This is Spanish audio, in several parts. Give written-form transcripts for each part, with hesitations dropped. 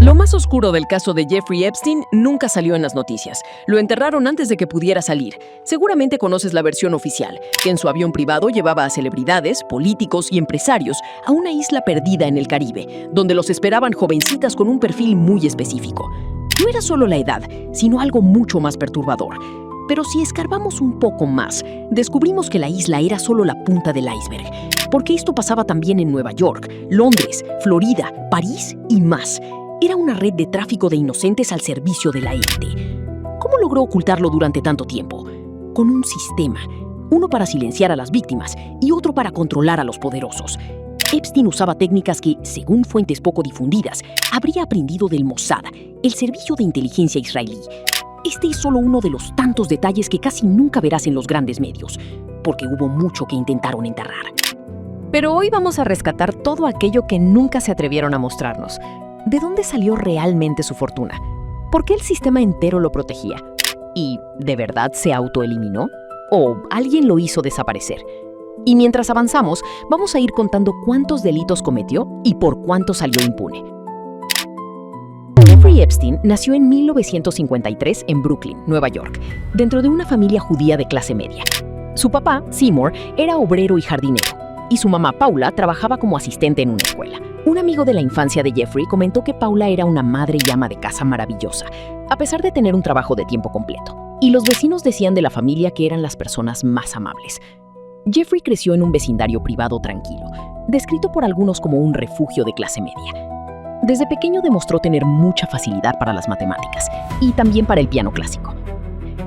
Lo más oscuro del caso de Jeffrey Epstein nunca salió en las noticias. Lo enterraron antes de que pudiera salir. Seguramente conoces la versión oficial, que en su avión privado llevaba a celebridades, políticos y empresarios a una isla perdida en el Caribe, donde los esperaban jovencitas con un perfil muy específico. No era solo la edad, sino algo mucho más perturbador. Pero si escarbamos un poco más, descubrimos que la isla era solo la punta del iceberg, porque esto pasaba también en Nueva York, Londres, Florida, París y más. Era una red de tráfico de inocentes al servicio de la élite. ¿Cómo logró ocultarlo durante tanto tiempo? Con un sistema, uno para silenciar a las víctimas y otro para controlar a los poderosos. Epstein usaba técnicas que, según fuentes poco difundidas, habría aprendido del Mossad, el servicio de inteligencia israelí. Este es solo uno de los tantos detalles que casi nunca verás en los grandes medios, porque hubo mucho que intentaron enterrar. Pero hoy vamos a rescatar todo aquello que nunca se atrevieron a mostrarnos. ¿De dónde salió realmente su fortuna? ¿Por qué el sistema entero lo protegía? ¿Y de verdad se autoeliminó? ¿O alguien lo hizo desaparecer? Y mientras avanzamos, vamos a ir contando cuántos delitos cometió y por cuánto salió impune. Jeffrey Epstein nació en 1953 en Brooklyn, Nueva York, dentro de una familia judía de clase media. Su papá, Seymour, era obrero y jardinero, y su mamá, Paula, trabajaba como asistente en una escuela. Un amigo de la infancia de Jeffrey comentó que Paula era una madre y ama de casa maravillosa, a pesar de tener un trabajo de tiempo completo. Y los vecinos decían de la familia que eran las personas más amables. Jeffrey creció en un vecindario privado tranquilo, descrito por algunos como un refugio de clase media. Desde pequeño demostró tener mucha facilidad para las matemáticas y también para el piano clásico.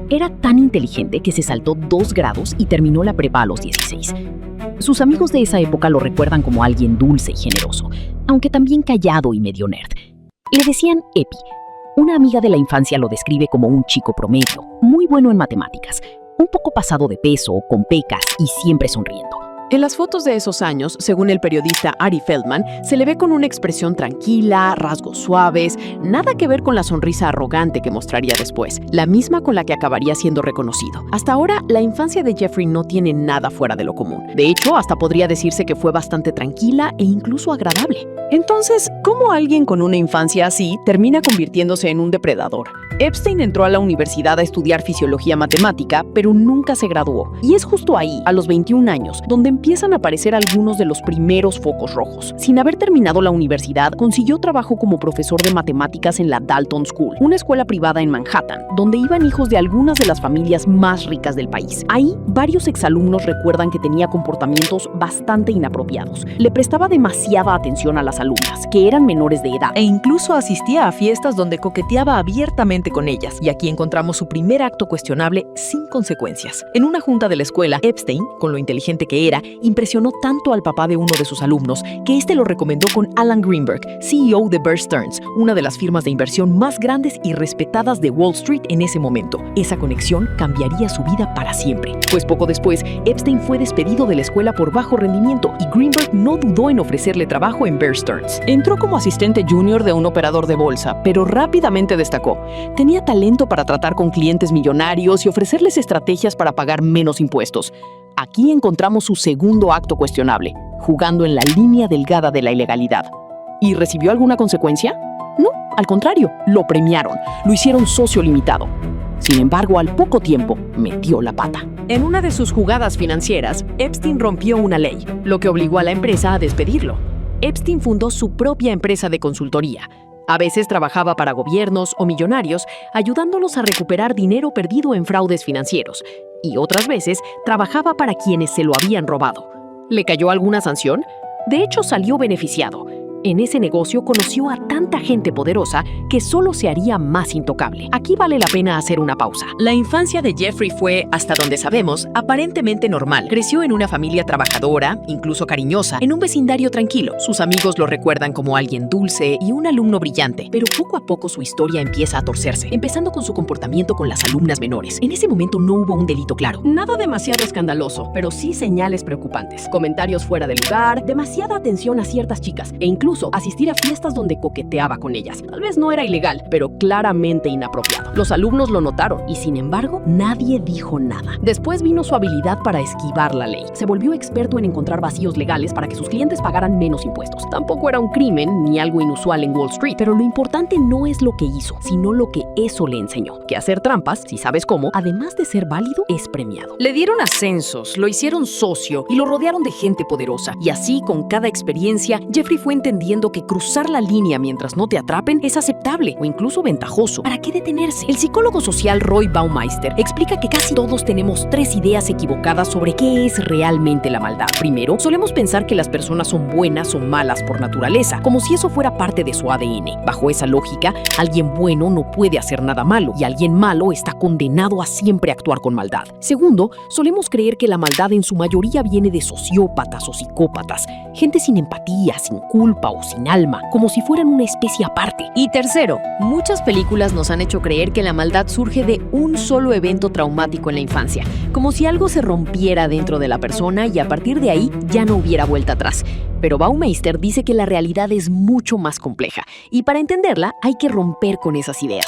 Era tan inteligente que se saltó 2 grados y terminó la prepa a los 16. Sus amigos de esa época lo recuerdan como alguien dulce y generoso, aunque también callado y medio nerd. Le decían Epi. Una amiga de la infancia lo describe como un chico promedio, muy bueno en matemáticas, un poco pasado de peso, con pecas y siempre sonriendo. En las fotos de esos años, según el periodista Ari Feldman, se le ve con una expresión tranquila, rasgos suaves, nada que ver con la sonrisa arrogante que mostraría después, la misma con la que acabaría siendo reconocido. Hasta ahora, la infancia de Jeffrey no tiene nada fuera de lo común. De hecho, hasta podría decirse que fue bastante tranquila e incluso agradable. Entonces, ¿cómo alguien con una infancia así termina convirtiéndose en un depredador? Epstein entró a la universidad a estudiar fisiología matemática, pero nunca se graduó. Y es justo ahí, a los 21 años, donde empiezan a aparecer algunos de los primeros focos rojos. Sin haber terminado la universidad, consiguió trabajo como profesor de matemáticas en la Dalton School, una escuela privada en Manhattan, donde iban hijos de algunas de las familias más ricas del país. Ahí, varios exalumnos recuerdan que tenía comportamientos bastante inapropiados. Le prestaba demasiada atención a las alumnas, que eran menores de edad, e incluso asistía a fiestas donde coqueteaba abiertamente con ellas. Y aquí encontramos su primer acto cuestionable sin consecuencias. En una junta de la escuela, Epstein, con lo inteligente que era, impresionó tanto al papá de uno de sus alumnos que este lo recomendó con Alan Greenberg, CEO de Bear Stearns, una de las firmas de inversión más grandes y respetadas de Wall Street en ese momento. Esa conexión cambiaría su vida para siempre. Pues poco después, Epstein fue despedido de la escuela por bajo rendimiento y Greenberg no dudó en ofrecerle trabajo en Bear Stearns. Entró como asistente junior de un operador de bolsa, pero rápidamente destacó. Tenía talento para tratar con clientes millonarios y ofrecerles estrategias para pagar menos impuestos. Aquí encontramos su segundo acto cuestionable, jugando en la línea delgada de la ilegalidad. ¿Y recibió alguna consecuencia? No, al contrario, lo premiaron, lo hicieron socio limitado. Sin embargo, al poco tiempo, metió la pata. En una de sus jugadas financieras, Epstein rompió una ley, lo que obligó a la empresa a despedirlo. Epstein fundó su propia empresa de consultoría. A veces trabajaba para gobiernos o millonarios, ayudándolos a recuperar dinero perdido en fraudes financieros, y otras veces trabajaba para quienes se lo habían robado. ¿Le cayó alguna sanción? De hecho, salió beneficiado. En ese negocio conoció a tanta gente poderosa que solo se haría más intocable. Aquí vale la pena hacer una pausa. La infancia de Jeffrey fue, hasta donde sabemos, aparentemente normal. Creció en una familia trabajadora, incluso cariñosa, en un vecindario tranquilo. Sus amigos lo recuerdan como alguien dulce y un alumno brillante. Pero poco a poco su historia empieza a torcerse, empezando con su comportamiento con las alumnas menores. En ese momento no hubo un delito claro. Nada demasiado escandaloso, pero sí señales preocupantes. Comentarios fuera de lugar, demasiada atención a ciertas chicas e incluso incluso asistir a fiestas donde coqueteaba con ellas. Tal vez no era ilegal, pero claramente inapropiado. Los alumnos lo notaron y, sin embargo, nadie dijo nada. Después vino su habilidad para esquivar la ley. Se volvió experto en encontrar vacíos legales para que sus clientes pagaran menos impuestos. Tampoco era un crimen ni algo inusual en Wall Street, pero lo importante no es lo que hizo, sino lo que eso le enseñó. Que hacer trampas, si sabes cómo, además de ser válido, es premiado. Le dieron ascensos, lo hicieron socio y lo rodearon de gente poderosa. Y así, con cada experiencia, Jeffrey fue entendiendo que cruzar la línea mientras no te atrapen es aceptable o incluso ventajoso. ¿Para qué detenerse? El psicólogo social Roy Baumeister explica que casi todos tenemos 3 ideas equivocadas sobre qué es realmente la maldad. Primero, solemos pensar que las personas son buenas o malas por naturaleza, como si eso fuera parte de su ADN. Bajo esa lógica, alguien bueno no puede hacer nada malo y alguien malo está condenado a siempre actuar con maldad. Segundo, solemos creer que la maldad en su mayoría viene de sociópatas o psicópatas, gente sin empatía, sin culpa o sin alma, como si fueran una especie aparte. Y tercero, muchas películas nos han hecho creer que la maldad surge de un solo evento traumático en la infancia, como si algo se rompiera dentro de la persona y a partir de ahí ya no hubiera vuelta atrás. Pero Baumeister dice que la realidad es mucho más compleja y para entenderla hay que romper con esas ideas.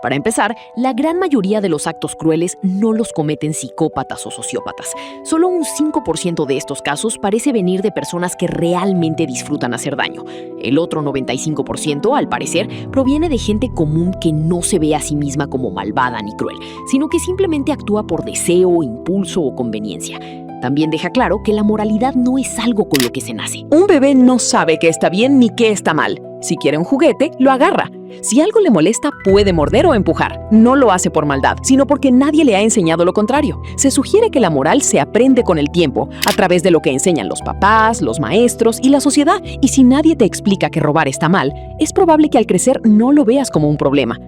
Para empezar, la gran mayoría de los actos crueles no los cometen psicópatas o sociópatas. Solo un 5% de estos casos parece venir de personas que realmente disfrutan hacer daño. El otro 95%, al parecer, proviene de gente común que no se ve a sí misma como malvada ni cruel, sino que simplemente actúa por deseo, impulso o conveniencia. También deja claro que la moralidad no es algo con lo que se nace. Un bebé no sabe qué está bien ni qué está mal. Si quiere un juguete, lo agarra. Si algo le molesta, puede morder o empujar. No lo hace por maldad, sino porque nadie le ha enseñado lo contrario. Se sugiere que la moral se aprende con el tiempo, a través de lo que enseñan los papás, los maestros y la sociedad. Y si nadie te explica que robar está mal, es probable que al crecer no lo veas como un problema.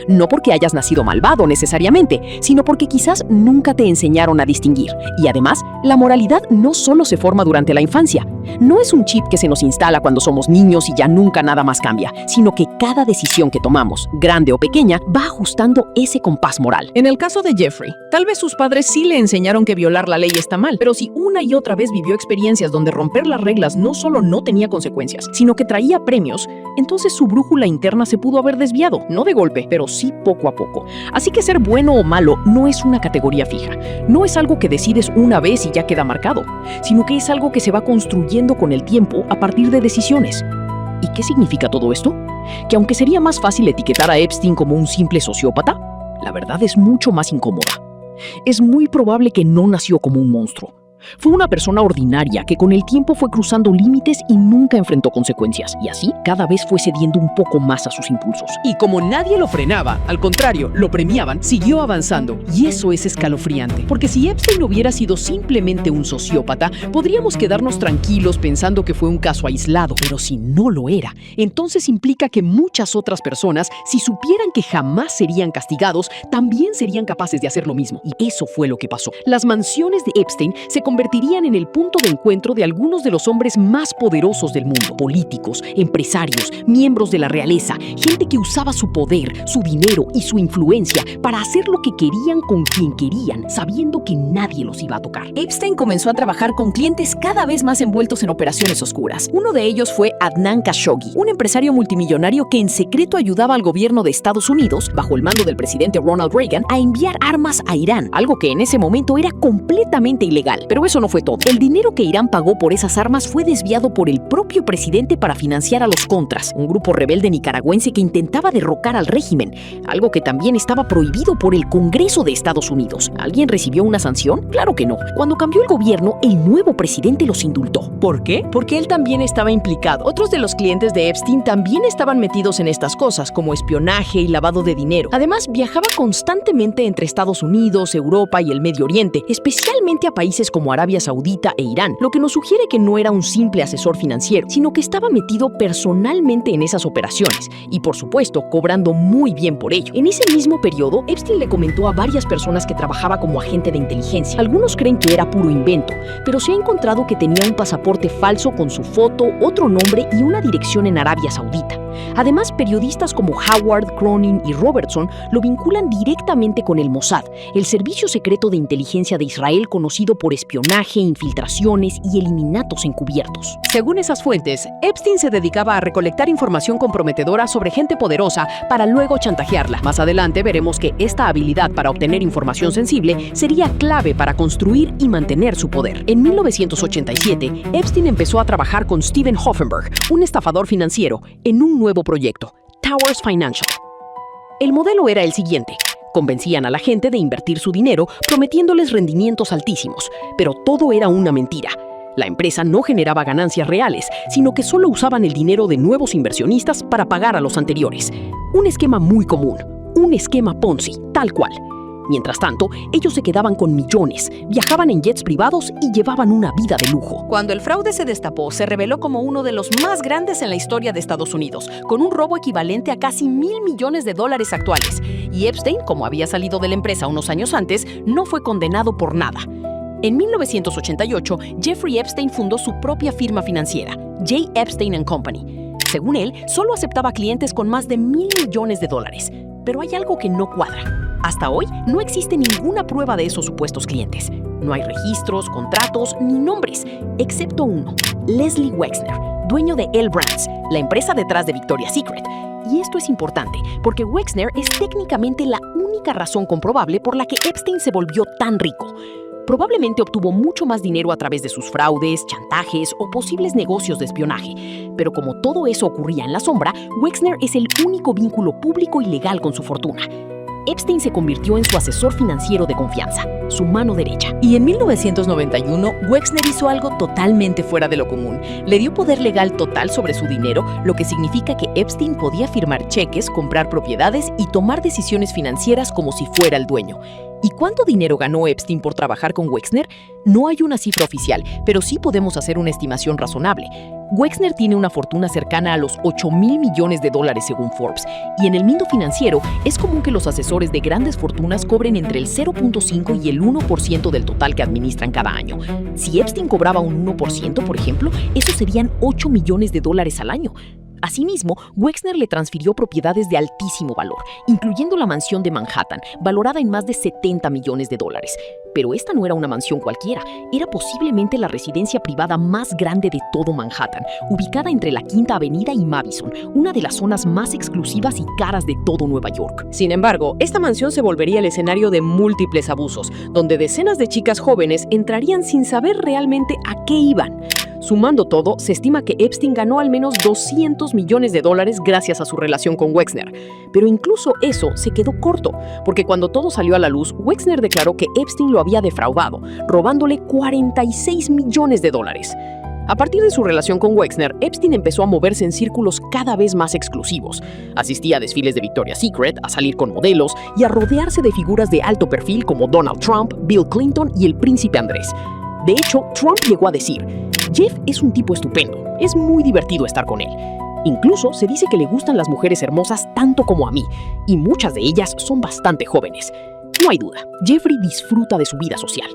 No porque hayas nacido malvado necesariamente, sino porque quizás nunca te enseñaron a distinguir. Y además, la moralidad no solo se forma durante la infancia. No es un chip que se nos instala cuando somos niños y ya nunca nada más cambia, sino que cada decisión que tomamos, grande o pequeña, va ajustando ese compás moral. En el caso de Jeffrey, tal vez sus padres sí le enseñaron que violar la ley está mal, pero si una y otra vez vivió experiencias donde romper las reglas no solo no tenía consecuencias, sino que traía premios, entonces su brújula interna se pudo haber desviado, no de golpe, pero sí poco a poco. Así que ser bueno o malo no es una categoría fija, no es algo que decides una vez y ya queda marcado, sino que es algo que se va construyendo con el tiempo a partir de decisiones. ¿Y qué significa todo esto? Que aunque sería más fácil etiquetar a Epstein como un simple sociópata, la verdad es mucho más incómoda. Es muy probable que no nació como un monstruo. Fue una persona ordinaria que con el tiempo fue cruzando límites y nunca enfrentó consecuencias, y así cada vez fue cediendo un poco más a sus impulsos. Y como nadie lo frenaba, al contrario, lo premiaban, siguió avanzando. Y eso es escalofriante, porque si Epstein hubiera sido simplemente un sociópata, podríamos quedarnos tranquilos pensando que fue un caso aislado. Pero si no lo era, entonces implica que muchas otras personas, si supieran que jamás serían castigados, también serían capaces de hacer lo mismo. Y eso fue lo que pasó. Las mansiones de Epstein se convertirían en el punto de encuentro de algunos de los hombres más poderosos del mundo. Políticos, empresarios, miembros de la realeza, gente que usaba su poder, su dinero y su influencia para hacer lo que querían con quien querían, sabiendo que nadie los iba a tocar. Epstein comenzó a trabajar con clientes cada vez más envueltos en operaciones oscuras. Uno de ellos fue Adnan Khashoggi, un empresario multimillonario que en secreto ayudaba al gobierno de Estados Unidos, bajo el mando del presidente Ronald Reagan, a enviar armas a Irán, algo que en ese momento era completamente ilegal. Pero eso no fue todo. El dinero que Irán pagó por esas armas fue desviado por el propio presidente para financiar a los Contras, un grupo rebelde nicaragüense que intentaba derrocar al régimen, algo que también estaba prohibido por el Congreso de Estados Unidos. ¿Alguien recibió una sanción? Claro que no. Cuando cambió el gobierno, el nuevo presidente los indultó. ¿Por qué? Porque él también estaba implicado. Otros de los clientes de Epstein también estaban metidos en estas cosas, como espionaje y lavado de dinero. Además, viajaba constantemente entre Estados Unidos, Europa y el Medio Oriente, especialmente a países como Arabia Saudita e Irán, lo que nos sugiere que no era un simple asesor financiero, sino que estaba metido personalmente en esas operaciones y, por supuesto, cobrando muy bien por ello. En ese mismo periodo, Epstein le comentó a varias personas que trabajaba como agente de inteligencia. Algunos creen que era puro invento, pero se ha encontrado que tenía un pasaporte falso con su foto, otro nombre y una dirección en Arabia Saudita. Además, periodistas como Howard, Cronin y Robertson lo vinculan directamente con el Mossad, el servicio secreto de inteligencia de Israel conocido por espionaje, infiltraciones y eliminatos encubiertos. Según esas fuentes, Epstein se dedicaba a recolectar información comprometedora sobre gente poderosa para luego chantajearla. Más adelante veremos que esta habilidad para obtener información sensible sería clave para construir y mantener su poder. En 1987, Epstein empezó a trabajar con Steven Hoffenberg, un estafador financiero, en un nuevo proyecto, Towers Financial. El modelo era el siguiente. Convencían a la gente de invertir su dinero prometiéndoles rendimientos altísimos, pero todo era una mentira. La empresa no generaba ganancias reales, sino que solo usaban el dinero de nuevos inversionistas para pagar a los anteriores. Un esquema muy común, un esquema Ponzi, tal cual. Mientras tanto, ellos se quedaban con millones, viajaban en jets privados y llevaban una vida de lujo. Cuando el fraude se destapó, se reveló como uno de los más grandes en la historia de Estados Unidos, con un robo equivalente a casi $1,000 millones actuales. Y Epstein, como había salido de la empresa unos años antes, no fue condenado por nada. En 1988, Jeffrey Epstein fundó su propia firma financiera, J. Epstein & Company. Según él, solo aceptaba clientes con más de $1,000 millones. Pero hay algo que no cuadra. Hasta hoy, no existe ninguna prueba de esos supuestos clientes. No hay registros, contratos ni nombres, excepto uno, Leslie Wexner, dueño de L Brands, la empresa detrás de Victoria's Secret. Y esto es importante, porque Wexner es técnicamente la única razón comprobable por la que Epstein se volvió tan rico. Probablemente obtuvo mucho más dinero a través de sus fraudes, chantajes o posibles negocios de espionaje. Pero como todo eso ocurría en la sombra, Wexner es el único vínculo público y legal con su fortuna. Epstein se convirtió en su asesor financiero de confianza, su mano derecha. Y en 1991, Wexner hizo algo totalmente fuera de lo común. Le dio poder legal total sobre su dinero, lo que significa que Epstein podía firmar cheques, comprar propiedades y tomar decisiones financieras como si fuera el dueño. ¿Y cuánto dinero ganó Epstein por trabajar con Wexner? No hay una cifra oficial, pero sí podemos hacer una estimación razonable. Wexner tiene una fortuna cercana a los $8,000 millones según Forbes, y en el mundo financiero es común que los asesores de grandes fortunas cobren entre el 0.5 y el 1% del total que administran cada año. Si Epstein cobraba un 1%, por ejemplo, eso serían $8 millones al año. Asimismo, Wexner le transfirió propiedades de altísimo valor, incluyendo la mansión de Manhattan, valorada en más de $70 millones. Pero esta no era una mansión cualquiera, era posiblemente la residencia privada más grande de todo Manhattan, ubicada entre la Quinta Avenida y Madison, una de las zonas más exclusivas y caras de todo Nueva York. Sin embargo, esta mansión se volvería el escenario de múltiples abusos, donde decenas de chicas jóvenes entrarían sin saber realmente a qué iban. Sumando todo, se estima que Epstein ganó al menos $200 millones gracias a su relación con Wexner. Pero incluso eso se quedó corto, porque cuando todo salió a la luz, Wexner declaró que Epstein lo había defraudado, robándole $46 millones. A partir de su relación con Wexner, Epstein empezó a moverse en círculos cada vez más exclusivos. Asistía a desfiles de Victoria's Secret, a salir con modelos y a rodearse de figuras de alto perfil como Donald Trump, Bill Clinton y el príncipe Andrés. De hecho, Trump llegó a decir: Jeff es un tipo estupendo, es muy divertido estar con él. Incluso se dice que le gustan las mujeres hermosas tanto como a mí, y muchas de ellas son bastante jóvenes. No hay duda, Jeffrey disfruta de su vida social.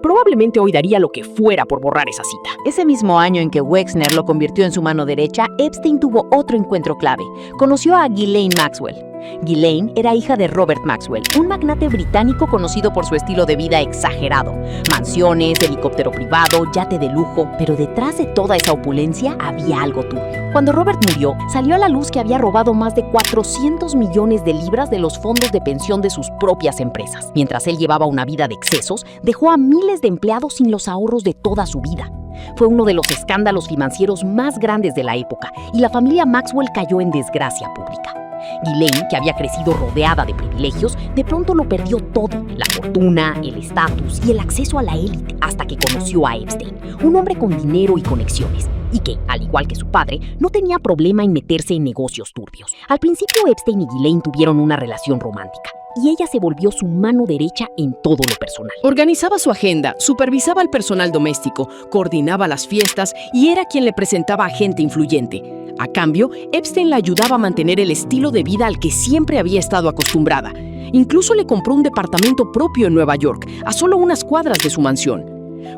Probablemente hoy daría lo que fuera por borrar esa cita. Ese mismo año en que Wexner lo convirtió en su mano derecha, Epstein tuvo otro encuentro clave. Conoció a Ghislaine Maxwell. Ghislaine era hija de Robert Maxwell, un magnate británico conocido por su estilo de vida exagerado. Mansiones, helicóptero privado, yate de lujo, pero detrás de toda esa opulencia había algo turbio. Cuando Robert murió, salió a la luz que había robado más de 400 millones de libras de los fondos de pensión de sus propias empresas. Mientras él llevaba una vida de excesos, dejó a miles de empleados sin los ahorros de toda su vida. Fue uno de los escándalos financieros más grandes de la época y la familia Maxwell cayó en desgracia pública. Ghislaine, que había crecido rodeada de privilegios, de pronto lo perdió todo: la fortuna, el estatus y el acceso a la élite, hasta que conoció a Epstein, un hombre con dinero y conexiones, y que, al igual que su padre, no tenía problema en meterse en negocios turbios. Al principio, Epstein y Ghislaine tuvieron una relación romántica, y ella se volvió su mano derecha en todo lo personal. Organizaba su agenda, supervisaba al personal doméstico, coordinaba las fiestas y era quien le presentaba a gente influyente. A cambio, Epstein la ayudaba a mantener el estilo de vida al que siempre había estado acostumbrada. Incluso le compró un departamento propio en Nueva York, a solo unas cuadras de su mansión.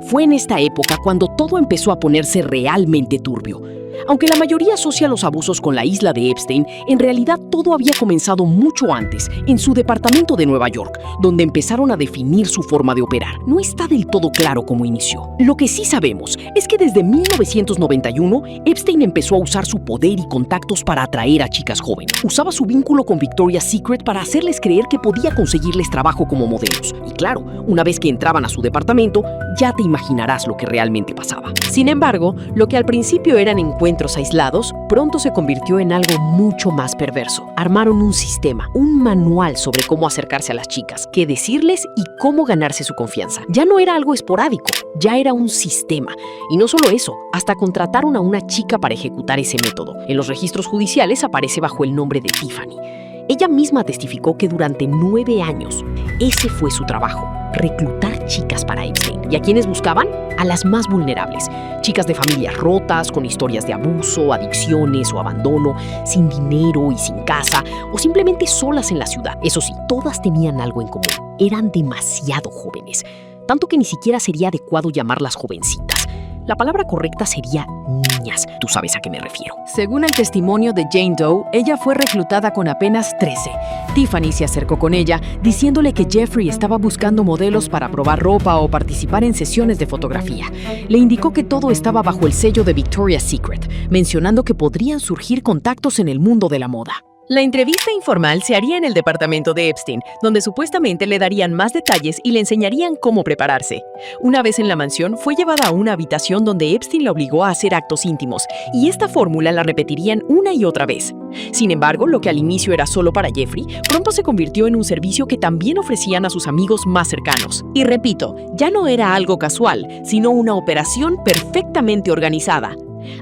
Fue en esta época cuando todo empezó a ponerse realmente turbio. Aunque la mayoría asocia los abusos con la isla de Epstein, en realidad todo había comenzado mucho antes, en su departamento de Nueva York, donde empezaron a definir su forma de operar. No está del todo claro cómo inició. Lo que sí sabemos es que desde 1991, Epstein empezó a usar su poder y contactos para atraer a chicas jóvenes. Usaba su vínculo con Victoria's Secret para hacerles creer que podía conseguirles trabajo como modelos. Y claro, una vez que entraban a su departamento, ya te imaginarás lo que realmente pasaba. Sin embargo, lo que al principio eran encuentros aislados, pronto se convirtió en algo mucho más perverso. Armaron un sistema, un manual sobre cómo acercarse a las chicas, qué decirles y cómo ganarse su confianza. Ya no era algo esporádico, ya era un sistema. Y no solo eso, hasta contrataron a una chica para ejecutar ese método. En los registros judiciales aparece bajo el nombre de Tiffany. Ella misma testificó que durante 9 años ese fue su trabajo, reclutar chicas para Epstein. ¿Y a quiénes buscaban? A las más vulnerables, chicas de familias rotas, con historias de abuso, adicciones o abandono, sin dinero y sin casa, o simplemente solas en la ciudad. Eso sí, todas tenían algo en común. Eran demasiado jóvenes, tanto que ni siquiera sería adecuado llamarlas jovencitas. La palabra correcta sería niñas. Tú sabes a qué me refiero. Según el testimonio de Jane Doe, ella fue reclutada con apenas 13. Tiffany se acercó con ella, diciéndole que Jeffrey estaba buscando modelos para probar ropa o participar en sesiones de fotografía. Le indicó que todo estaba bajo el sello de Victoria's Secret, mencionando que podrían surgir contactos en el mundo de la moda. La entrevista informal se haría en el departamento de Epstein, donde supuestamente le darían más detalles y le enseñarían cómo prepararse. Una vez en la mansión, fue llevada a una habitación donde Epstein la obligó a hacer actos íntimos, y esta fórmula la repetirían una y otra vez. Sin embargo, lo que al inicio era solo para Jeffrey, pronto se convirtió en un servicio que también ofrecían a sus amigos más cercanos. Y repito, ya no era algo casual, sino una operación perfectamente organizada.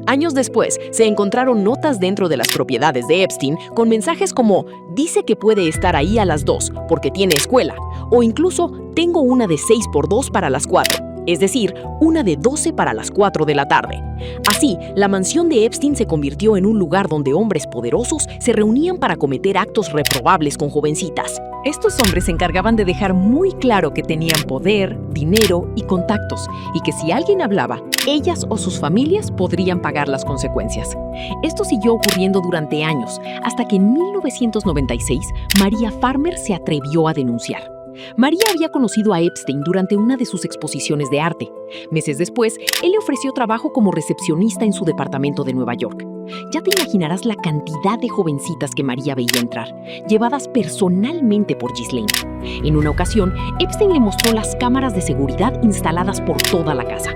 Años después, se encontraron notas dentro de las propiedades de Epstein con mensajes como «Dice que puede estar ahí a las 2 porque tiene escuela» o incluso «Tengo una de 6 por 2 para las 4». Es decir, una de 12 para las 4 de la tarde. Así, la mansión de Epstein se convirtió en un lugar donde hombres poderosos se reunían para cometer actos reprobables con jovencitas. Estos hombres se encargaban de dejar muy claro que tenían poder, dinero y contactos, y que si alguien hablaba, ellas o sus familias podrían pagar las consecuencias. Esto siguió ocurriendo durante años, hasta que en 1996 Maria Farmer se atrevió a denunciar. Maria había conocido a Epstein durante una de sus exposiciones de arte. Meses después, él le ofreció trabajo como recepcionista en su departamento de Nueva York. Ya te imaginarás la cantidad de jovencitas que Maria veía entrar, llevadas personalmente por Ghislaine. En una ocasión, Epstein le mostró las cámaras de seguridad instaladas por toda la casa.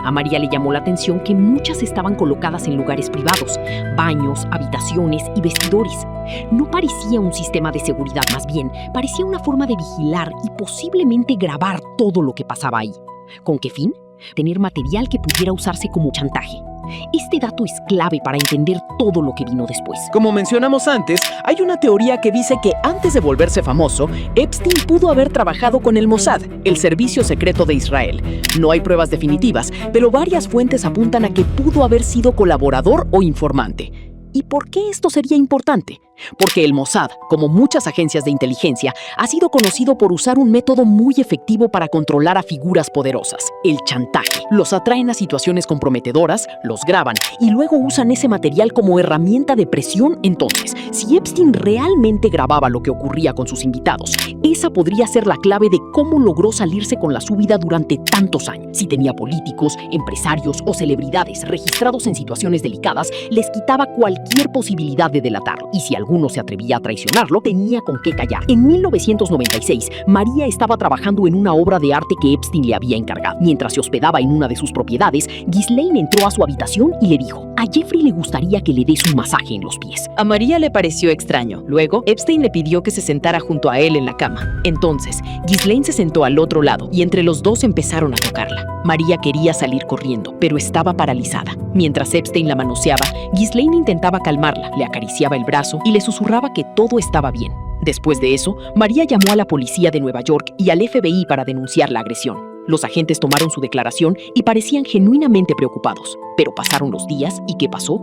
A Maria le llamó la atención que muchas estaban colocadas en lugares privados, baños, habitaciones y vestidores. No parecía un sistema de seguridad, más bien, parecía una forma de vigilar y posiblemente grabar todo lo que pasaba ahí. ¿Con qué fin? Tener material que pudiera usarse como chantaje. Este dato es clave para entender todo lo que vino después. Como mencionamos antes, hay una teoría que dice que antes de volverse famoso, Epstein pudo haber trabajado con el Mossad, el servicio secreto de Israel. No hay pruebas definitivas, pero varias fuentes apuntan a que pudo haber sido colaborador o informante. ¿Y por qué esto sería importante? Porque el Mossad, como muchas agencias de inteligencia, ha sido conocido por usar un método muy efectivo para controlar a figuras poderosas, el chantaje. Los atraen a situaciones comprometedoras, los graban y luego usan ese material como herramienta de presión. Entonces, si Epstein realmente grababa lo que ocurría con sus invitados, esa podría ser la clave de cómo logró salirse con la suya durante tantos años. Si tenía políticos, empresarios o celebridades registrados en situaciones delicadas, les quitaba cualquier posibilidad de delatarlo. Y si alguno se atrevía a traicionarlo, tenía con qué callar. En 1996, Maria estaba trabajando en una obra de arte que Epstein le había encargado. Mientras se hospedaba en una de sus propiedades, Ghislaine entró a su habitación y le dijo: a Jeffrey le gustaría que le des un masaje en los pies. A Maria le pareció extraño. Luego, Epstein le pidió que se sentara junto a él en la cama. Entonces, Ghislaine se sentó al otro lado y entre los dos empezaron a tocarla. Maria quería salir corriendo, pero estaba paralizada. Mientras Epstein la manoseaba, Ghislaine intentaba calmarla, le acariciaba el brazo y le susurraba que todo estaba bien. Después de eso, Maria llamó a la policía de Nueva York y al FBI para denunciar la agresión. Los agentes tomaron su declaración y parecían genuinamente preocupados. Pero pasaron los días y ¿qué pasó?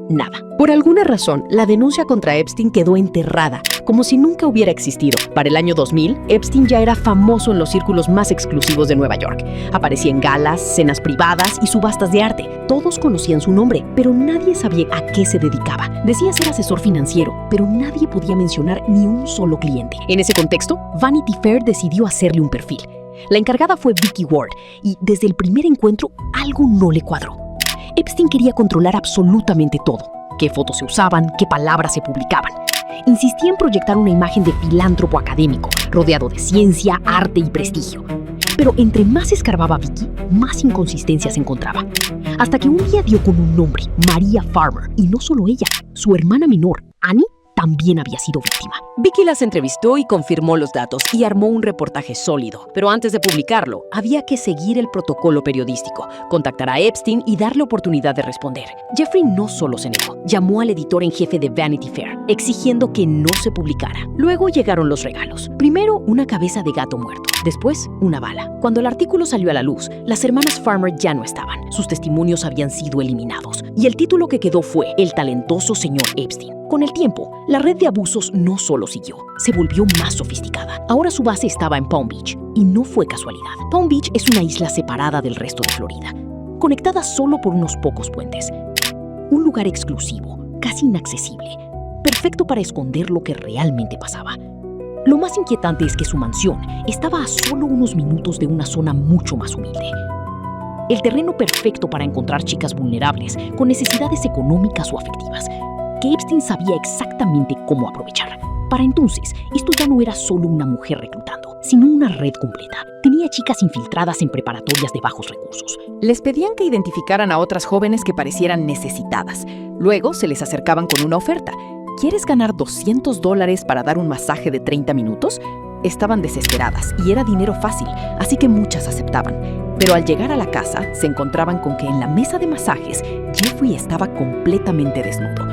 nada. Por alguna razón, la denuncia contra Epstein quedó enterrada, como si nunca hubiera existido. Para el año 2000, Epstein ya era famoso en los círculos más exclusivos de Nueva York. Aparecía en galas, cenas privadas y subastas de arte. Todos conocían su nombre, pero nadie sabía a qué se dedicaba. Decía ser asesor financiero, pero nadie podía mencionar ni un solo cliente. En ese contexto, Vanity Fair decidió hacerle un perfil. La encargada fue Vicky Ward, y desde el primer encuentro algo no le cuadró. Epstein quería controlar absolutamente todo. Qué fotos se usaban, qué palabras se publicaban. Insistía en proyectar una imagen de filántropo académico, rodeado de ciencia, arte y prestigio. Pero entre más escarbaba Vicky, más inconsistencias encontraba. Hasta que un día dio con un nombre, Maria Farmer. Y no solo ella, su hermana menor, Annie, también había sido víctima. Vicky las entrevistó y confirmó los datos y armó un reportaje sólido. Pero antes de publicarlo, había que seguir el protocolo periodístico, contactar a Epstein y darle oportunidad de responder. Jeffrey no solo se negó, llamó al editor en jefe de Vanity Fair, exigiendo que no se publicara. Luego llegaron los regalos. Primero, una cabeza de gato muerto. Después, una bala. Cuando el artículo salió a la luz, las hermanas Farmer ya no estaban. Sus testimonios habían sido eliminados. Y el título que quedó fue El talentoso señor Epstein. Con el tiempo, la red de abusos no solo siguió, se volvió más sofisticada. Ahora su base estaba en Palm Beach, y no fue casualidad. Palm Beach es una isla separada del resto de Florida, conectada solo por unos pocos puentes. Un lugar exclusivo, casi inaccesible, perfecto para esconder lo que realmente pasaba. Lo más inquietante es que su mansión estaba a solo unos minutos de una zona mucho más humilde. El terreno perfecto para encontrar chicas vulnerables con necesidades económicas o afectivas, que Epstein sabía exactamente cómo aprovechar. Para entonces, esto ya no era solo una mujer reclutando, sino una red completa. Tenía chicas infiltradas en preparatorias de bajos recursos. Les pedían que identificaran a otras jóvenes que parecieran necesitadas. Luego se les acercaban con una oferta. ¿Quieres ganar $200 para dar un masaje de 30 minutos? Estaban desesperadas y era dinero fácil, así que muchas aceptaban. Pero al llegar a la casa, se encontraban con que en la mesa de masajes, Jeffrey estaba completamente desnudo.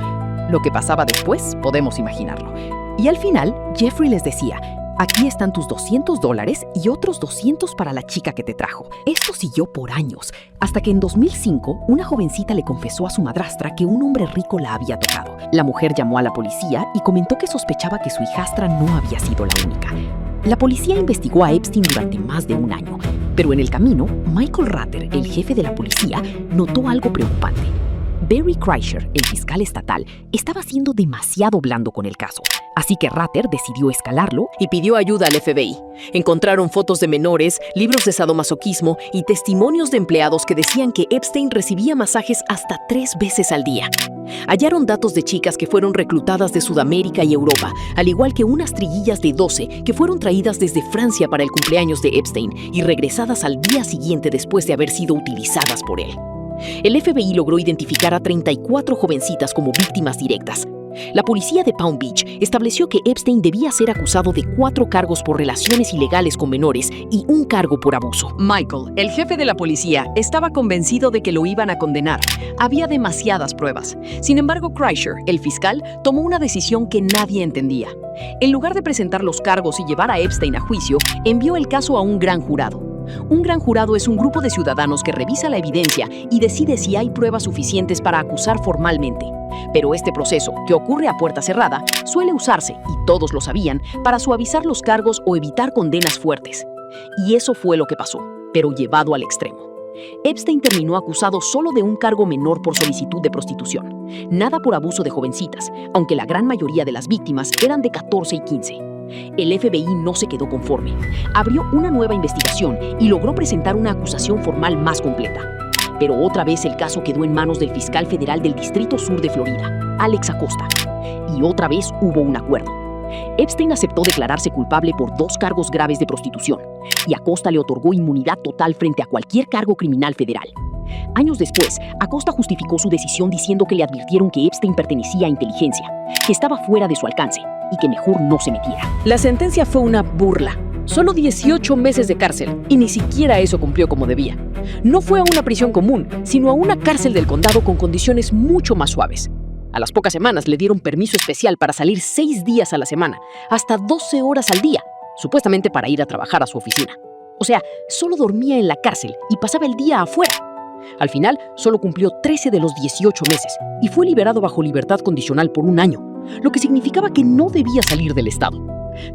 Lo que pasaba después, podemos imaginarlo. Y al final, Jeffrey les decía, aquí están tus $200 y otros 200 para la chica que te trajo. Esto siguió por años, hasta que en 2005, una jovencita le confesó a su madrastra que un hombre rico la había tocado. La mujer llamó a la policía y comentó que sospechaba que su hijastra no había sido la única. La policía investigó a Epstein durante más de un año, pero en el camino, Michael Ratter, el jefe de la policía, notó algo preocupante. Barry Kreischer, el fiscal estatal, estaba siendo demasiado blando con el caso, así que Ratter decidió escalarlo y pidió ayuda al FBI. Encontraron fotos de menores, libros de sadomasoquismo y testimonios de empleados que decían que Epstein recibía masajes hasta 3 veces al día. Hallaron datos de chicas que fueron reclutadas de Sudamérica y Europa, al igual que unas triguillas de 12 que fueron traídas desde Francia para el cumpleaños de Epstein y regresadas al día siguiente después de haber sido utilizadas por él. El FBI logró identificar a 34 jovencitas como víctimas directas. La policía de Palm Beach estableció que Epstein debía ser acusado de 4 cargos por relaciones ilegales con menores y 1 cargo por abuso. Michael, el jefe de la policía, estaba convencido de que lo iban a condenar. Había demasiadas pruebas. Sin embargo, Kreischer, el fiscal, tomó una decisión que nadie entendía. En lugar de presentar los cargos y llevar a Epstein a juicio, envió el caso a un gran jurado. Un gran jurado es un grupo de ciudadanos que revisa la evidencia y decide si hay pruebas suficientes para acusar formalmente. Pero este proceso, que ocurre a puerta cerrada, suele usarse, y todos lo sabían, para suavizar los cargos o evitar condenas fuertes. Y eso fue lo que pasó, pero llevado al extremo. Epstein terminó acusado solo de un cargo menor por solicitud de prostitución. Nada por abuso de jovencitas, aunque la gran mayoría de las víctimas eran de 14 y 15. El FBI no se quedó conforme. Abrió una nueva investigación y logró presentar una acusación formal más completa. Pero otra vez el caso quedó en manos del fiscal federal del Distrito Sur de Florida, Alex Acosta. Y otra vez hubo un acuerdo. Epstein aceptó declararse culpable por 2 cargos graves de prostitución, y Acosta le otorgó inmunidad total frente a cualquier cargo criminal federal. Años después, Acosta justificó su decisión diciendo que le advirtieron que Epstein pertenecía a inteligencia, que estaba fuera de su alcance y que mejor no se metiera. La sentencia fue una burla. Solo 18 meses de cárcel, y ni siquiera eso cumplió como debía. No fue a una prisión común, sino a una cárcel del condado con condiciones mucho más suaves. A las pocas semanas le dieron permiso especial para salir 6 días a la semana, hasta 12 horas al día, supuestamente para ir a trabajar a su oficina. O sea, solo dormía en la cárcel y pasaba el día afuera. Al final, solo cumplió 13 de los 18 meses y fue liberado bajo libertad condicional por 1 año, lo que significaba que no debía salir del estado.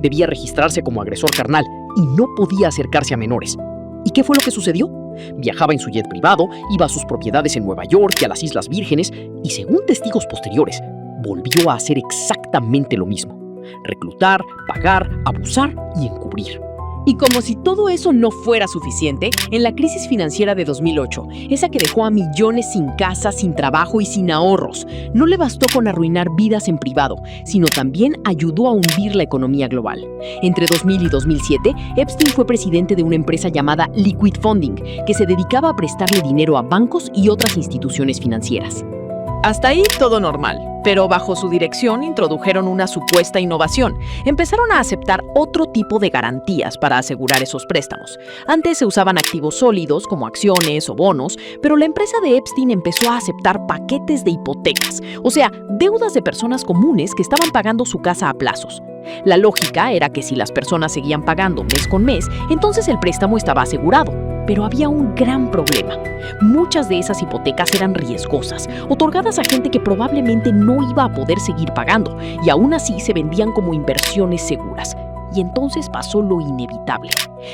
Debía registrarse como agresor carnal y no podía acercarse a menores. ¿Y qué fue lo que sucedió? Viajaba en su jet privado, iba a sus propiedades en Nueva York y a las Islas Vírgenes y, según testigos posteriores, volvió a hacer exactamente lo mismo: reclutar, pagar, abusar y encubrir. Y como si todo eso no fuera suficiente, en la crisis financiera de 2008, esa que dejó a millones sin casa, sin trabajo y sin ahorros, no le bastó con arruinar vidas en privado, sino también ayudó a hundir la economía global. Entre 2000 y 2007, Epstein fue presidente de una empresa llamada Liquid Funding, que se dedicaba a prestarle dinero a bancos y otras instituciones financieras. Hasta ahí todo normal, pero bajo su dirección introdujeron una supuesta innovación. Empezaron a aceptar otro tipo de garantías para asegurar esos préstamos. Antes se usaban activos sólidos como acciones o bonos, pero la empresa de Epstein empezó a aceptar paquetes de hipotecas, o sea, deudas de personas comunes que estaban pagando su casa a plazos. La lógica era que si las personas seguían pagando mes con mes, entonces el préstamo estaba asegurado. Pero había un gran problema. Muchas de esas hipotecas eran riesgosas, otorgadas a gente que probablemente no iba a poder seguir pagando, y aún así se vendían como inversiones seguras. Y entonces pasó lo inevitable.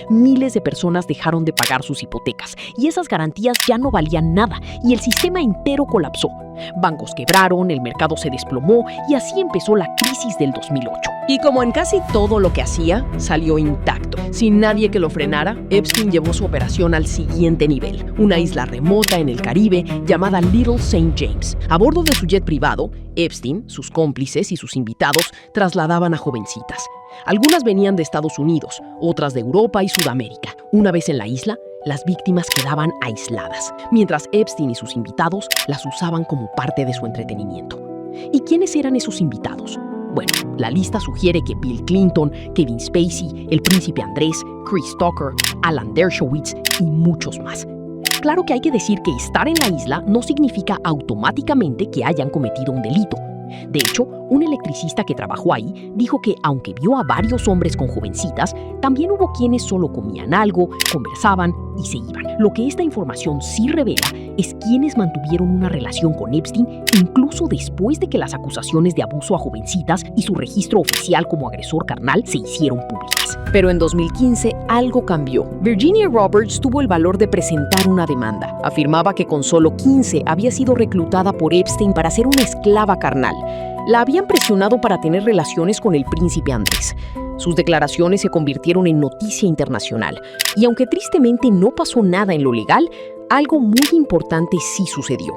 Miles de personas dejaron de pagar sus hipotecas, y esas garantías ya no valían nada, y el sistema entero colapsó. Bancos quebraron, el mercado se desplomó, y así empezó la crisis del 2008. Y como en casi todo lo que hacía, salió intacto. Sin nadie que lo frenara, Epstein llevó su operación al siguiente nivel: una isla remota en el Caribe llamada Little St. James. A bordo de su jet privado, Epstein, sus cómplices y sus invitados trasladaban a jovencitas. Algunas venían de Estados Unidos, otras de Europa y Sudamérica. Una vez en la isla, las víctimas quedaban aisladas, mientras Epstein y sus invitados las usaban como parte de su entretenimiento. ¿Y quiénes eran esos invitados? Bueno, la lista sugiere que Bill Clinton, Kevin Spacey, el príncipe Andrés, Chris Tucker, Alan Dershowitz y muchos más. Claro que hay que decir que estar en la isla no significa automáticamente que hayan cometido un delito. De hecho, un electricista que trabajó ahí dijo que, aunque vio a varios hombres con jovencitas, también hubo quienes solo comían algo, conversaban y se iban. Lo que esta información sí revela es quienes mantuvieron una relación con Epstein incluso después de que las acusaciones de abuso a jovencitas y su registro oficial como agresor carnal se hicieron públicas. Pero en 2015 algo cambió. Virginia Roberts tuvo el valor de presentar una demanda. Afirmaba que con solo 15 había sido reclutada por Epstein para ser una esclava carnal. La habían presionado para tener relaciones con el príncipe Andrés. Sus declaraciones se convirtieron en noticia internacional. Y aunque tristemente no pasó nada en lo legal, algo muy importante sí sucedió.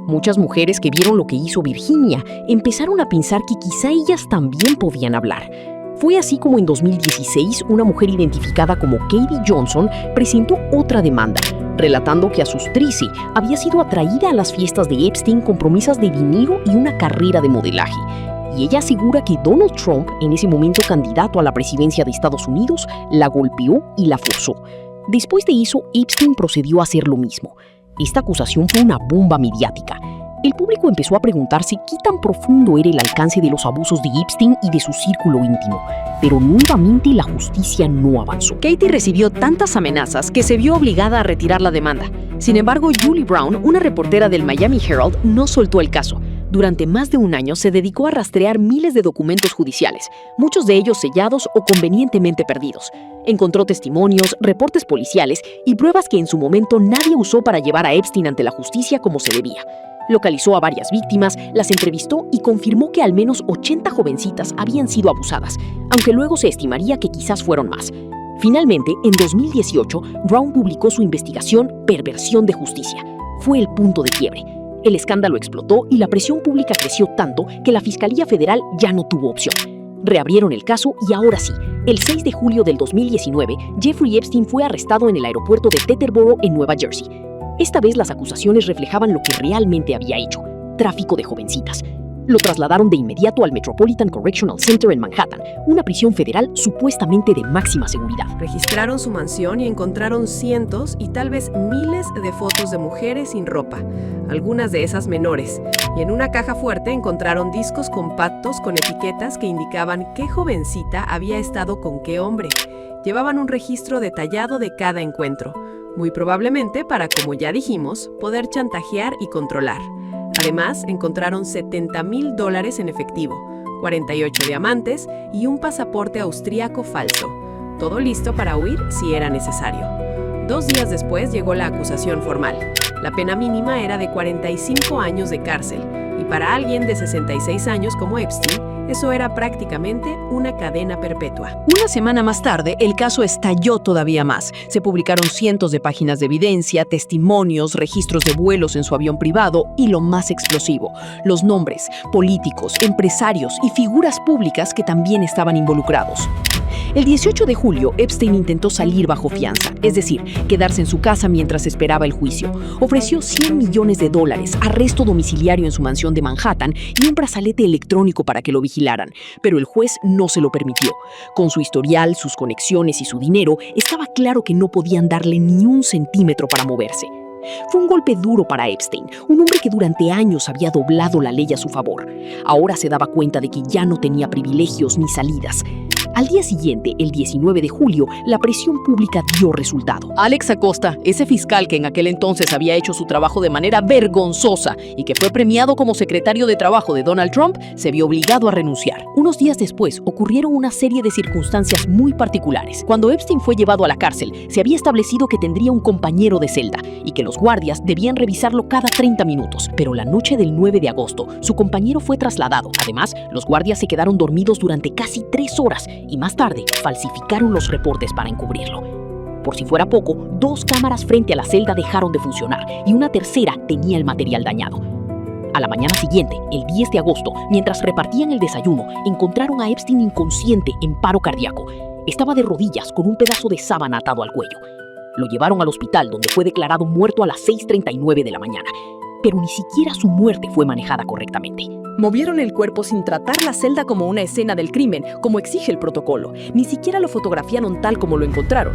Muchas mujeres que vieron lo que hizo Virginia empezaron a pensar que quizá ellas también podían hablar. Fue así como en 2016 una mujer identificada como Katie Johnson presentó otra demanda, relatando que a sus 13 había sido atraída a las fiestas de Epstein con promesas de dinero y una carrera de modelaje. Y ella asegura que Donald Trump, en ese momento candidato a la presidencia de Estados Unidos, la golpeó y la forzó. Después de eso, Epstein procedió a hacer lo mismo. Esta acusación fue una bomba mediática. El público empezó a preguntarse qué tan profundo era el alcance de los abusos de Epstein y de su círculo íntimo. Pero nuevamente la justicia no avanzó. Katie recibió tantas amenazas que se vio obligada a retirar la demanda. Sin embargo, Julie Brown, una reportera del Miami Herald, no soltó el caso. Durante más de un año se dedicó a rastrear miles de documentos judiciales, muchos de ellos sellados o convenientemente perdidos. Encontró testimonios, reportes policiales y pruebas que en su momento nadie usó para llevar a Epstein ante la justicia como se debía. Localizó a varias víctimas, las entrevistó y confirmó que al menos 80 jovencitas habían sido abusadas, aunque luego se estimaría que quizás fueron más. Finalmente, en 2018, Brown publicó su investigación Perversión de Justicia. Fue el punto de quiebre. El escándalo explotó y la presión pública creció tanto que la Fiscalía Federal ya no tuvo opción. Reabrieron el caso y ahora sí, el 6 de julio del 2019, Jeffrey Epstein fue arrestado en el aeropuerto de Teterboro, en Nueva Jersey. Esta vez las acusaciones reflejaban lo que realmente había hecho: tráfico de jovencitas. Lo trasladaron de inmediato al Metropolitan Correctional Center en Manhattan, una prisión federal supuestamente de máxima seguridad. Registraron su mansión y encontraron cientos y tal vez miles de fotos de mujeres sin ropa, algunas de esas menores. Y en una caja fuerte encontraron discos compactos con etiquetas que indicaban qué jovencita había estado con qué hombre. Llevaban un registro detallado de cada encuentro. muy probablemente para, como ya dijimos, poder chantajear y controlar. Además, encontraron $70,000 en efectivo, 48 diamantes y un pasaporte austríaco falso. Todo listo para huir si era necesario. 2 días después llegó la acusación formal. La pena mínima era de 45 años de cárcel, y para alguien de 66 años como Epstein, eso era prácticamente una cadena perpetua. Una semana más tarde, el caso estalló todavía más. Se publicaron cientos de páginas de evidencia, testimonios, registros de vuelos en su avión privado y lo más explosivo, los nombres, políticos, empresarios y figuras públicas que también estaban involucrados. El 18 de julio, Epstein intentó salir bajo fianza, es decir, quedarse en su casa mientras esperaba el juicio. Ofreció $100 millones, arresto domiciliario en su mansión de Manhattan y un brazalete electrónico para que lo vigilaran, pero el juez no se lo permitió. Con su historial, sus conexiones y su dinero, estaba claro que no podían darle ni un centímetro para moverse. Fue un golpe duro para Epstein, un hombre que durante años había doblado la ley a su favor. Ahora se daba cuenta de que ya no tenía privilegios ni salidas. Al día siguiente, el 19 de julio, la presión pública dio resultado. Alex Acosta, ese fiscal que en aquel entonces había hecho su trabajo de manera vergonzosa y que fue premiado como secretario de Trabajo de Donald Trump, se vio obligado a renunciar. Unos días después, ocurrieron una serie de circunstancias muy particulares. Cuando Epstein fue llevado a la cárcel, se había establecido que tendría un compañero de celda y que los guardias debían revisarlo cada 30 minutos. Pero la noche del 9 de agosto, su compañero fue trasladado. Además, los guardias se quedaron dormidos durante casi 3 horas y más tarde falsificaron los reportes para encubrirlo. Por si fuera poco, 2 cámaras frente a la celda dejaron de funcionar y una tercera tenía el material dañado. A la mañana siguiente, el 10 de agosto, mientras repartían el desayuno, encontraron a Epstein inconsciente en paro cardíaco. Estaba de rodillas con un pedazo de sábana atado al cuello. Lo llevaron al hospital, donde fue declarado muerto a las 6:39 de la mañana. Pero ni siquiera su muerte fue manejada correctamente. Movieron el cuerpo sin tratar la celda como una escena del crimen, como exige el protocolo. Ni siquiera lo fotografiaron tal como lo encontraron.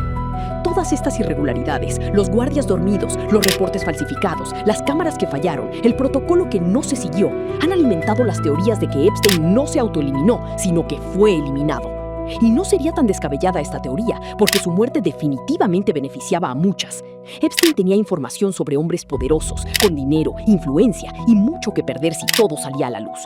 Todas estas irregularidades, los guardias dormidos, los reportes falsificados, las cámaras que fallaron, el protocolo que no se siguió, han alimentado las teorías de que Epstein no se autoeliminó, sino que fue eliminado. Y no sería tan descabellada esta teoría, porque su muerte definitivamente beneficiaba a muchas. Epstein tenía información sobre hombres poderosos, con dinero, influencia y mucho que perder si todo salía a la luz.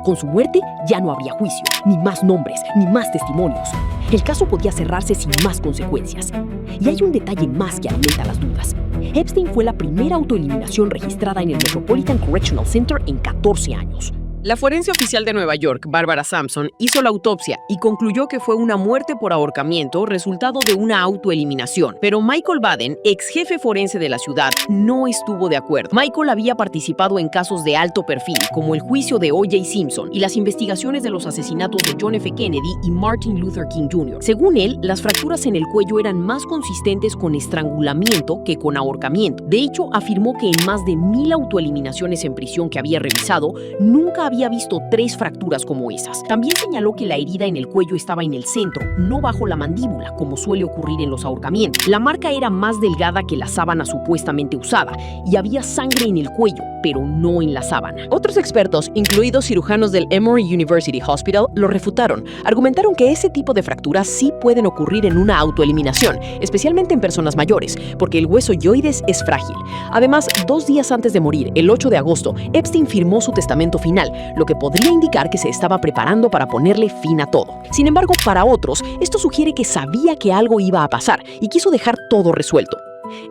Con su muerte ya no habría juicio, ni más nombres, ni más testimonios. El caso podía cerrarse sin más consecuencias. Y hay un detalle más que alimenta las dudas. Epstein fue la primera autoeliminación registrada en el Metropolitan Correctional Center en 14 años. La forense oficial de Nueva York, Barbara Sampson, hizo la autopsia y concluyó que fue una muerte por ahorcamiento resultado de una autoeliminación. Pero Michael Baden, ex jefe forense de la ciudad, no estuvo de acuerdo. Michael había participado en casos de alto perfil, como el juicio de O.J. Simpson y las investigaciones de los asesinatos de John F. Kennedy y Martin Luther King Jr. Según él, las fracturas en el cuello eran más consistentes con estrangulamiento que con ahorcamiento. De hecho, afirmó que en más de 1000 autoeliminaciones en prisión que había revisado, nunca había visto 3 fracturas como esas. También señaló que la herida en el cuello estaba en el centro, no bajo la mandíbula, como suele ocurrir en los ahorcamientos. La marca era más delgada que la sábana supuestamente usada y había sangre en el cuello, pero no en la sábana. Otros expertos, incluidos cirujanos del Emory University Hospital, lo refutaron. Argumentaron que ese tipo de fracturas sí pueden ocurrir en una autoeliminación, especialmente en personas mayores, porque el hueso yoides es frágil. Además, 2 días antes de morir, el 8 de agosto, Epstein firmó su testamento final, lo que podría indicar que se estaba preparando para ponerle fin a todo. Sin embargo, para otros, esto sugiere que sabía que algo iba a pasar y quiso dejar todo resuelto.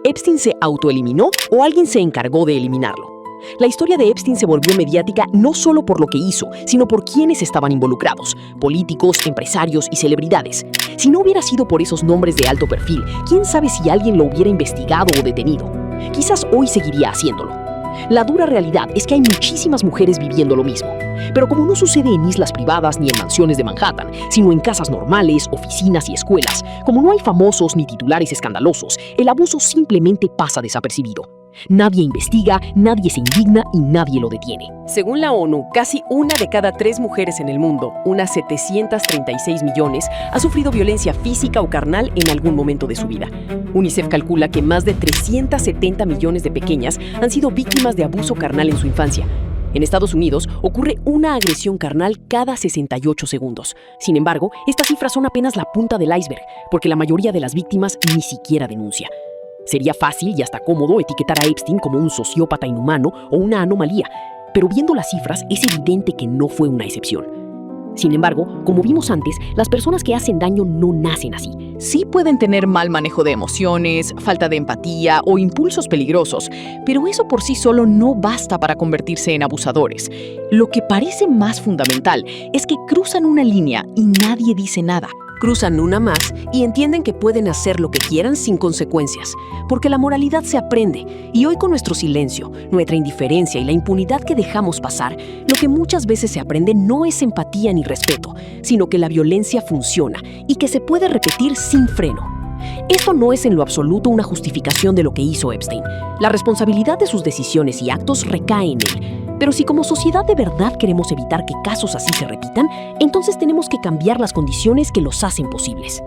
¿Epstein se autoeliminó o alguien se encargó de eliminarlo? La historia de Epstein se volvió mediática no solo por lo que hizo, sino por quienes estaban involucrados: políticos, empresarios y celebridades. Si no hubiera sido por esos nombres de alto perfil, quién sabe si alguien lo hubiera investigado o detenido. Quizás hoy seguiría haciéndolo. La dura realidad es que hay muchísimas mujeres viviendo lo mismo. Pero como no sucede en islas privadas ni en mansiones de Manhattan, sino en casas normales, oficinas y escuelas, como no hay famosos ni titulares escandalosos, el abuso simplemente pasa desapercibido. Nadie investiga, nadie se indigna y nadie lo detiene. Según la ONU, casi 1 de cada 3 mujeres en el mundo, unas 736 millones, ha sufrido violencia física o carnal en algún momento de su vida. UNICEF calcula que más de 370 millones de pequeñas han sido víctimas de abuso carnal en su infancia. En Estados Unidos ocurre una agresión carnal cada 68 segundos. Sin embargo, estas cifras son apenas la punta del iceberg, porque la mayoría de las víctimas ni siquiera denuncia. Sería fácil y hasta cómodo etiquetar a Epstein como un sociópata inhumano o una anomalía, pero viendo las cifras es evidente que no fue una excepción. Sin embargo, como vimos antes, las personas que hacen daño no nacen así. Sí pueden tener mal manejo de emociones, falta de empatía o impulsos peligrosos, pero eso por sí solo no basta para convertirse en abusadores. Lo que parece más fundamental es que cruzan una línea y nadie dice nada. Cruzan una más y entienden que pueden hacer lo que quieran sin consecuencias, porque la moralidad se aprende, y hoy con nuestro silencio, nuestra indiferencia y la impunidad que dejamos pasar, lo que muchas veces se aprende no es empatía ni respeto, sino que la violencia funciona y que se puede repetir sin freno. Esto no es en lo absoluto una justificación de lo que hizo Epstein. La responsabilidad de sus decisiones y actos recae en él. Pero si como sociedad de verdad queremos evitar que casos así se repitan, entonces tenemos que cambiar las condiciones que los hacen posibles.